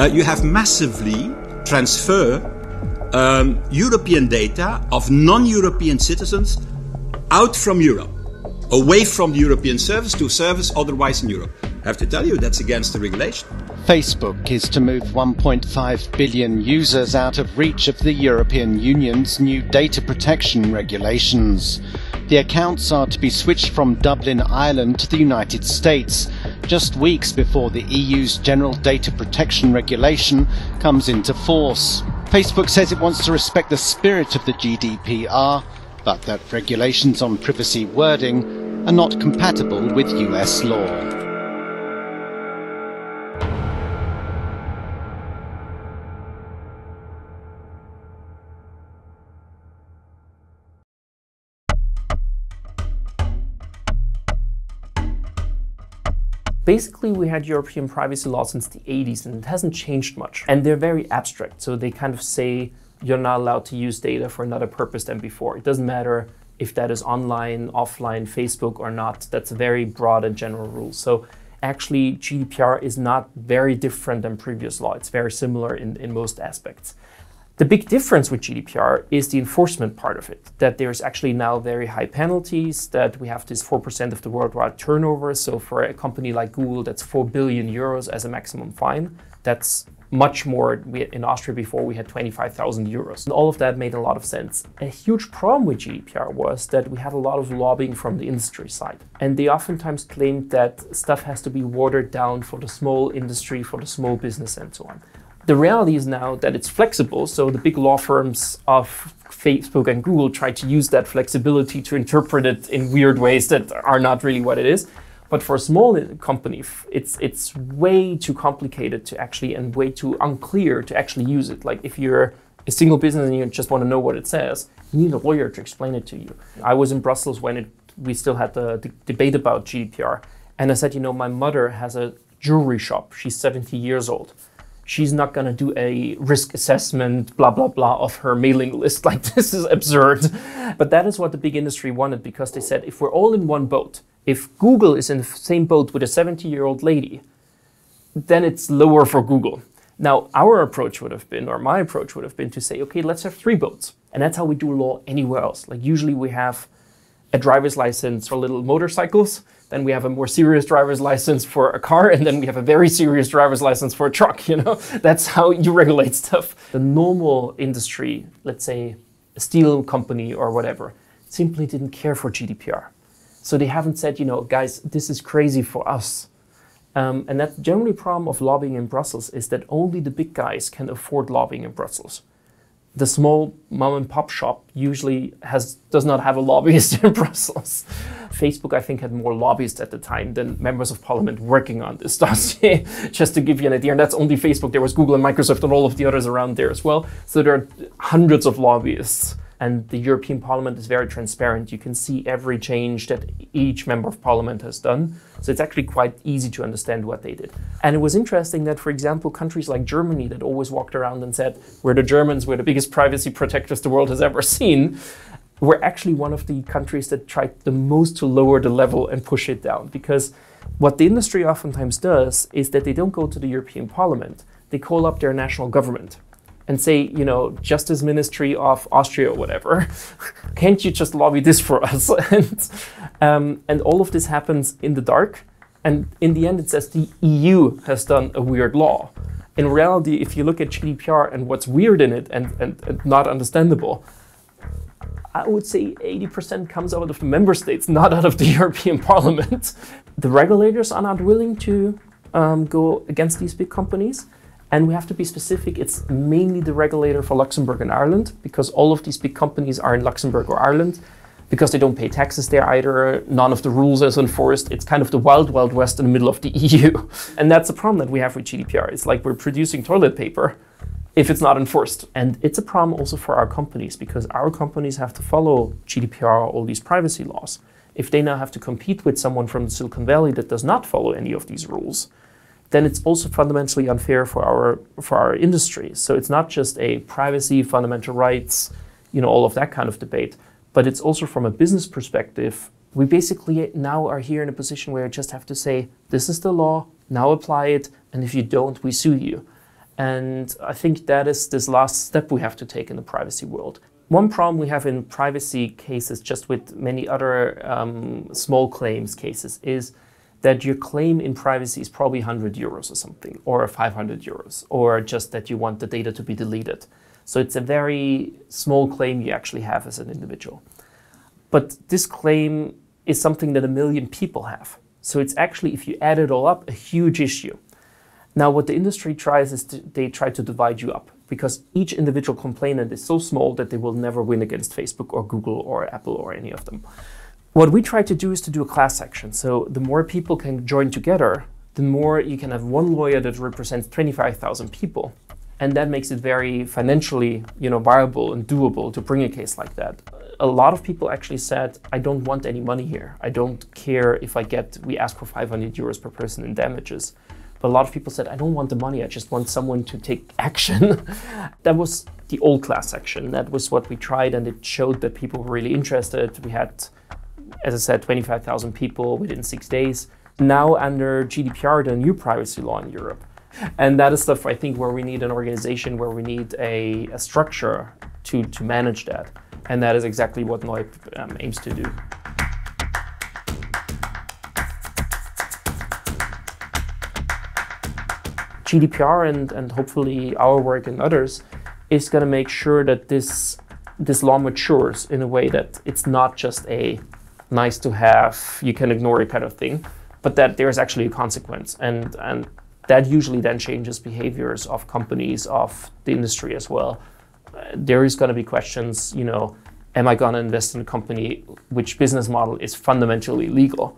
you have massively transfer European data of non-European citizens out from Europe, away from the European service to service otherwise in Europe. I have to tell you, that's against the regulation. Facebook is to move 1.5 billion users out of reach of the European Union's new data protection regulations. The accounts are to be switched from Dublin, Ireland to the United States, just weeks before the EU's General Data Protection Regulation comes into force. Facebook says it wants to respect the spirit of the GDPR, but that regulations on privacy wording are not compatible with US law. Basically, we had European privacy law since the 80s, and it hasn't changed much. And they're very abstract, so they kind of say you're not allowed to use data for another purpose than before. It doesn't matter if that is online, offline, Facebook or not. That's a very broad and general rule. So actually, GDPR is not very different than previous law. It's very similar in most aspects. The big difference with GDPR is the enforcement part of it, that there's actually now very high penalties, that we have this 4% of the worldwide turnover. So for a company like Google, that's 4 billion euros as a maximum fine. That's much more. In Austria before we had 25,000 euros. And all of that made a lot of sense. A huge problem with GDPR was that we had a lot of lobbying from the industry side. And they oftentimes claimed that stuff has to be watered down for the small industry, for the small business and so on. The reality is now that it's flexible, so the big law firms of Facebook and Google try to use that flexibility to interpret it in weird ways that are not really what it is. But for a small company, it's way too complicated to actually, and way too unclear to actually use it. Like if you're a single business and you just want to know what it says, you need a lawyer to explain it to you. I was in Brussels when we still had the debate about GDPR, and I said, you know, my mother has a jewelry shop. She's 70 years old. She's not going to do a risk assessment, blah, blah, blah, of her mailing list. Like, this is absurd. But that is what the big industry wanted, because they said, if we're all in one boat, if Google is in the same boat with a 70-year-old lady, then it's lower for Google. Now, our approach would have been, or my approach would have been to say, okay, let's have 3 boats. And that's how we do law anywhere else. Like, usually we have a driver's license for little motorcycles, then we have a more serious driver's license for a car, and then we have a very serious driver's license for a truck, you know? That's how you regulate stuff. The normal industry, let's say a steel company or whatever, simply didn't care for GDPR. So they haven't said, you know, guys, this is crazy for us. And that's generally a problem of lobbying in Brussels, is that only the big guys can afford lobbying in Brussels. The small mom and pop shop usually does not have a lobbyist in Brussels. Facebook, I think, had more lobbyists at the time than members of parliament working on this dossier, just to give you an idea. And that's only Facebook. There was Google and Microsoft and all of the others around there as well. So there are hundreds of lobbyists. And the European Parliament is very transparent. You can see every change that each member of parliament has done. So it's actually quite easy to understand what they did. And it was interesting that, for example, countries like Germany that always walked around and said, we're the Germans, we're the biggest privacy protectors the world has ever seen, were actually one of the countries that tried the most to lower the level and push it down. Because what the industry oftentimes does is that they don't go to the European Parliament. They call up their national government and say, you know, Justice Ministry of Austria or whatever, can't you just lobby this for us? And all of this happens in the dark. And in the end, it says the EU has done a weird law. In reality, if you look at GDPR and what's weird in it and not understandable, I would say 80% comes out of the member states, not out of the European Parliament. The regulators are not willing to go against these big companies. And we have to be specific, it's mainly the regulator for Luxembourg and Ireland, because all of these big companies are in Luxembourg or Ireland, because they don't pay taxes there either, none of the rules is enforced. It's kind of the wild, wild west in the middle of the EU. And that's the problem that we have with GDPR. It's like we're producing toilet paper if it's not enforced. And it's a problem also for our companies, because our companies have to follow GDPR, all these privacy laws. If they now have to compete with someone from the Silicon Valley that does not follow any of these rules, then it's also fundamentally unfair for our industry. So it's not just a privacy, fundamental rights, you know, all of that kind of debate, but it's also from a business perspective. We basically now are here in a position where you just have to say, this is the law, now apply it, and if you don't, we sue you. And I think that is this last step we have to take in the privacy world. One problem we have in privacy cases, just with many other small claims cases, is that your claim in privacy is probably €100 or something, or €500, or just that you want the data to be deleted. So it's a very small claim you actually have as an individual. But this claim is something that 1 million people have. So it's actually, if you add it all up, a huge issue. Now, what the industry tries is they try to divide you up, because each individual complainant is so small that they will never win against Facebook or Google or Apple or any of them. What we try to do is to do a class action. So the more people can join together, the more you can have one lawyer that represents 25,000 people. And that makes it very financially, viable and doable to bring a case like that. A lot of people actually said, I don't want any money here. I don't care if we ask for €500 per person in damages. But a lot of people said, I don't want the money, I just want someone to take action. That was the old class action. That was what we tried, and it showed that people were really interested. We had, as I said, 25,000 people within 6 days. Now under GDPR, the new privacy law in Europe. And that is stuff, I think, where we need an organization, where we need a structure to manage that. And that is exactly what NOIP aims to do. GDPR and hopefully our work and others is going to make sure that this law matures in a way that it's not just a nice to have, you can ignore it kind of thing, but that there's actually a consequence. And that usually then changes behaviors of companies, of the industry as well. There is going to be questions, am I going to invest in a company which business model is fundamentally illegal?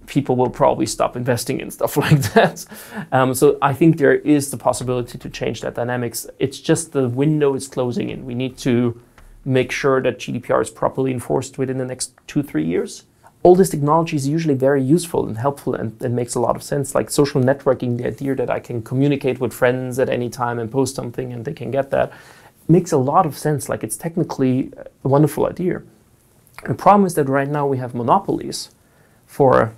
People will probably stop investing in stuff like that. So I think there is the possibility to change that dynamics. It's just the window is closing in. We need to make sure that GDPR is properly enforced within the next 2-3 years. All this technology is usually very useful and helpful, and it makes a lot of sense. Like social networking, the idea that I can communicate with friends at any time and post something and they can get that, makes a lot of sense. Like, it's technically a wonderful idea. The problem is that right now we have monopolies for,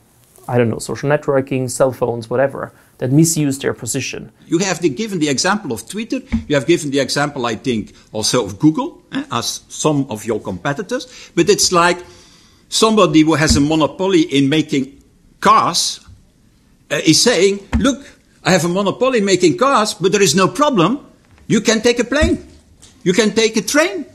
social networking, cell phones, whatever, that misuse their position. You have given the example of Twitter. You have given the example, I think, also of Google, as some of your competitors. But it's like somebody who has a monopoly in making cars is saying, look, I have a monopoly in making cars, but there is no problem. You can take a plane. You can take a train.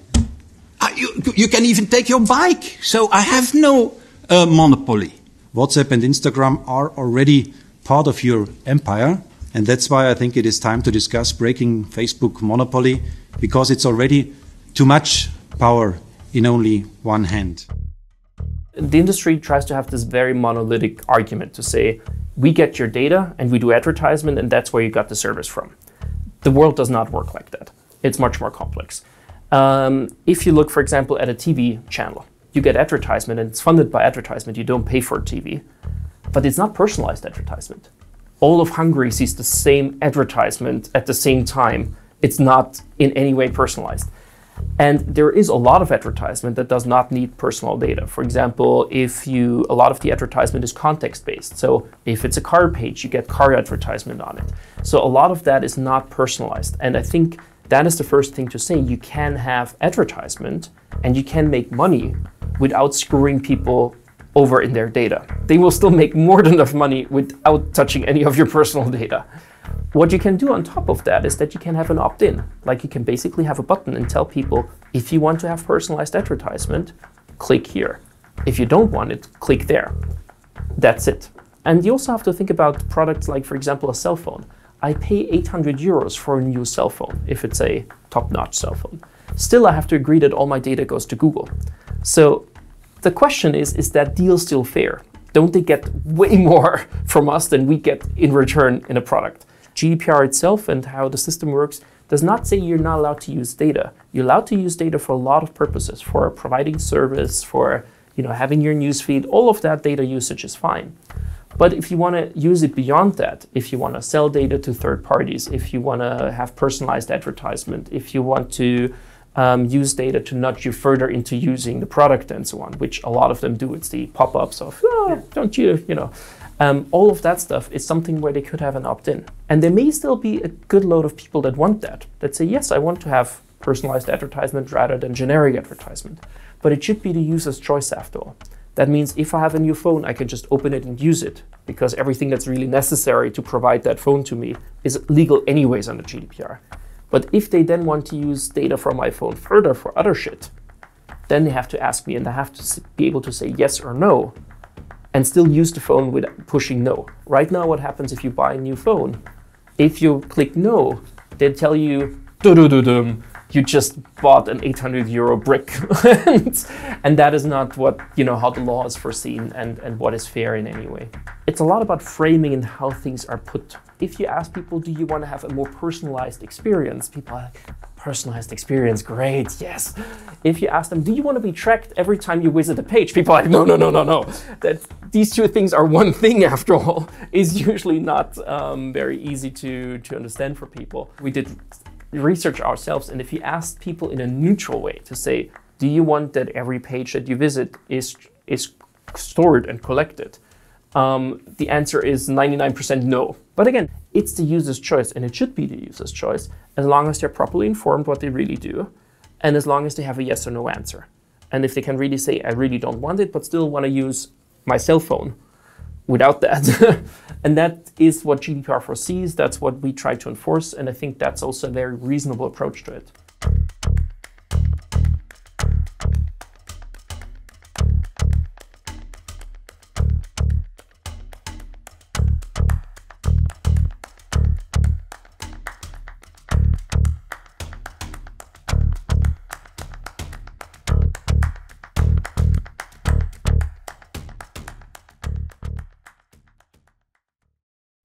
You can even take your bike. So I have no monopoly. WhatsApp and Instagram are already part of your empire, and that's why I think it is time to discuss breaking Facebook monopoly, because it's already too much power in only one hand. The industry tries to have this very monolithic argument to say, we get your data and we do advertisement and that's where you got the service from. The world does not work like that. It's much more complex. If you look, for example, at a TV channel, you get advertisement and it's funded by advertisement. You don't pay for TV, but it's not personalized advertisement. All of Hungary sees the same advertisement at the same time. It's not in any way personalized. And there is a lot of advertisement that does not need personal data. For example, a lot of the advertisement is context-based. So if it's a car page, you get car advertisement on it. So a lot of that is not personalized. And I think that is the first thing to say. You can have advertisement and you can make money without screwing people over in their data. They will still make more than enough money without touching any of your personal data. What you can do on top of that is that you can have an opt-in. Like, you can basically have a button and tell people, if you want to have personalized advertisement, click here. If you don't want it, click there. That's it. And you also have to think about products like, for example, a cell phone. I pay €800 for a new cell phone if it's a top-notch cell phone. Still, I have to agree that all my data goes to Google. So the question is that deal still fair? Don't they get way more from us than we get in return in a product? GDPR itself and how the system works does not say you're not allowed to use data. You're allowed to use data for a lot of purposes, for providing service, for having your newsfeed. All of that data usage is fine. But if you want to use it beyond that, if you want to sell data to third parties, if you want to have personalized advertisement, if you want to use data to nudge you further into using the product and so on, which a lot of them do. It's the pop-ups of, don't you. All of that stuff is something where they could have an opt-in. And there may still be a good load of people that want that say, yes, I want to have personalized advertisement rather than generic advertisement. But it should be the user's choice after all. That means if I have a new phone, I can just open it and use it, because everything that's really necessary to provide that phone to me is legal anyways under GDPR. But if they then want to use data from my phone further for other shit, then they have to ask me and I have to be able to say yes or no and still use the phone without pushing no. Right now, what happens if you buy a new phone? If you click no, they tell you, you just bought an 800 euro brick. And that is not what, how the law is foreseen and what is fair in any way. It's a lot about framing and how things are put. If you ask people, do you want to have a more personalized experience? People are like, personalized experience, great, yes. If you ask them, do you want to be tracked every time you visit a page? People are like, no. That these two things are one thing after all is usually not very easy to understand for people. We did research ourselves, and if you ask people in a neutral way to say, do you want that every page that you visit is stored and collected? The answer is 99% no. But again, it's the user's choice, and it should be the user's choice as long as they're properly informed what they really do, and as long as they have a yes or no answer. And if they can really say, I really don't want it, but still want to use my cell phone without that. And that is what GDPR foresees. That's what we try to enforce. And I think that's also a very reasonable approach to it.